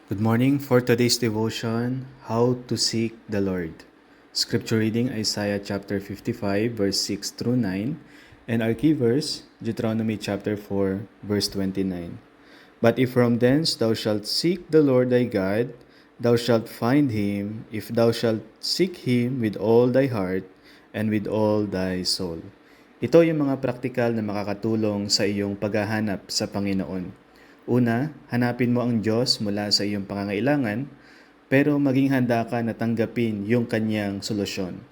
Good morning. For today's devotion, How to Seek the Lord. Scripture reading Isaiah chapter 55 verse 6 through 9 and our key verse Deuteronomy chapter 4 verse 29. But if from thence thou shalt seek the Lord thy God, thou shalt find him if thou shalt seek him with all thy heart and with all thy soul. Ito yung mga praktikal na makakatulong sa iyong paghahanap sa Panginoon. Una, hanapin mo ang Diyos mula sa iyong pangangailangan, pero maging handa ka na tanggapin yung kanyang solusyon.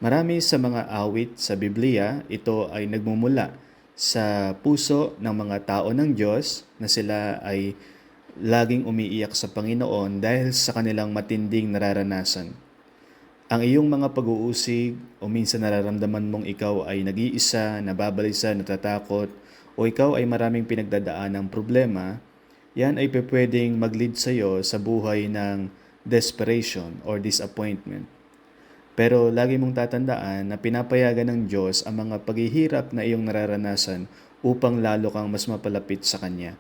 Marami sa mga awit sa Biblia, ito ay nagmumula sa puso ng mga tao ng Diyos na sila ay laging umiiyak sa Panginoon dahil sa kanilang matinding nararanasan. Ang iyong mga pag-uusig o minsan nararamdaman mong ikaw ay nag-iisa, nababalisa, natatakot, o ikaw ay maraming pinagdadaan ng problema, yan ay pwedeng mag-lead sa iyo sa buhay ng desperation or disappointment. Pero lagi mong tatandaan na pinapayagan ng Diyos ang mga paghihirap na iyong nararanasan upang lalo kang mas mapalapit sa Kanya.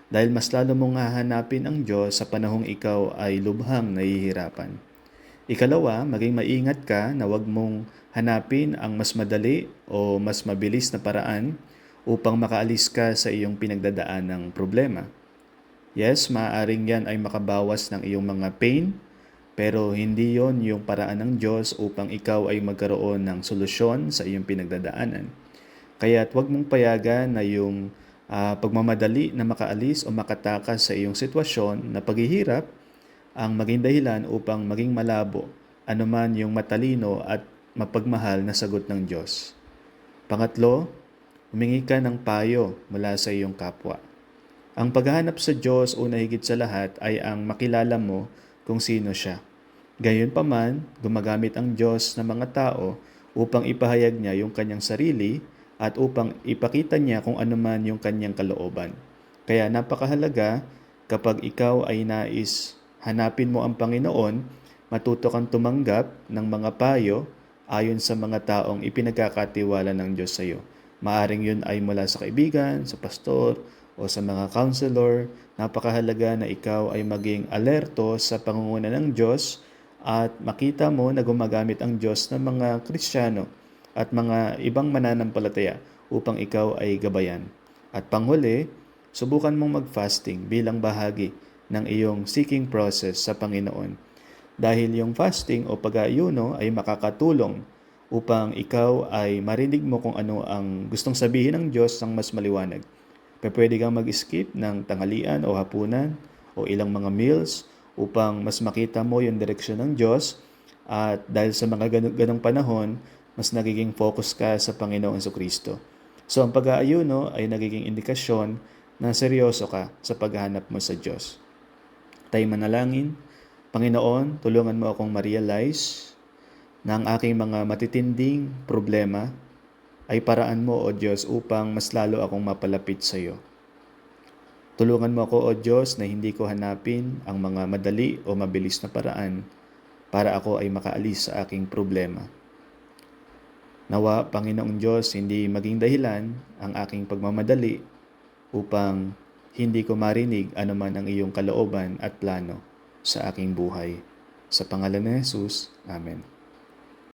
Dahil mas lalo mong hahanapin ang Diyos sa panahong ikaw ay lubhang nahihirapan. Ikalawa, maging maingat ka na huwag mong hanapin ang mas madali o mas mabilis na paraan upang makaalis ka sa iyong pinagdadaan ng problema. Yes, maaaring yan ay makabawas ng iyong mga pain, pero hindi yon yung paraan ng Diyos upang ikaw ay magkaroon ng solusyon sa iyong pinagdadaanan. Kaya huwag mong payagan na yung pagmamadali na makaalis o makatakas sa iyong sitwasyon na paghihirap ang maging dahilan upang maging malabo anuman yung matalino at mapagmahal na sagot ng Diyos. Pangatlo, humingi ka ng payo mula sa iyong kapwa. Ang paghahanap sa Diyos una higit sa lahat ay ang makilala mo kung sino siya. Gayunpaman, gumagamit ang Diyos ng mga tao upang ipahayag niya yung kanyang sarili at upang ipakita niya kung ano man yung kanyang kalooban. Kaya napakahalaga kapag ikaw ay nais hanapin mo ang Panginoon, matuto kang tumanggap ng mga payo ayon sa mga taong ipinagkakatiwala ng Diyos sa iyo. Maaring yun ay mula sa kaibigan, sa pastor, o sa mga counselor. Napakahalaga na ikaw ay maging alerto sa pangunguna ng Diyos at makita mo na gumagamit ang Diyos ng mga Kristiyano at mga ibang mananampalataya upang ikaw ay gabayan. At panghuli, subukan mong mag-fasting bilang bahagi ng iyong seeking process sa Panginoon. Dahil yung fasting o pag-aayuno ay makakatulong upang ikaw ay marinig mo kung ano ang gustong sabihin ng Diyos ng mas maliwanag. Pwede kang mag-skip ng tanghalian o hapunan o ilang mga meals upang mas makita mo yung direksyon ng Diyos at dahil sa mga ganong panahon, mas nagiging focus ka sa Panginoong Jesucristo. So ang pag-aayuno ay nagiging indikasyon na seryoso ka sa paghahanap mo sa Diyos. Tayo manalangin. Panginoon, tulungan mo akong ma-realize na ang aking mga matitinding problema ay paraan mo, O Diyos, upang mas lalo akong mapalapit sa iyo. Tulungan mo ako, O Diyos, na hindi ko hanapin ang mga madali o mabilis na paraan para ako ay makaalis sa aking problema. Nawa, Panginoong Diyos, hindi maging dahilan ang aking pagmamadali upang hindi ko marinig anuman ang iyong kalooban at plano sa aking buhay. Sa pangalan ni Jesus, Amen.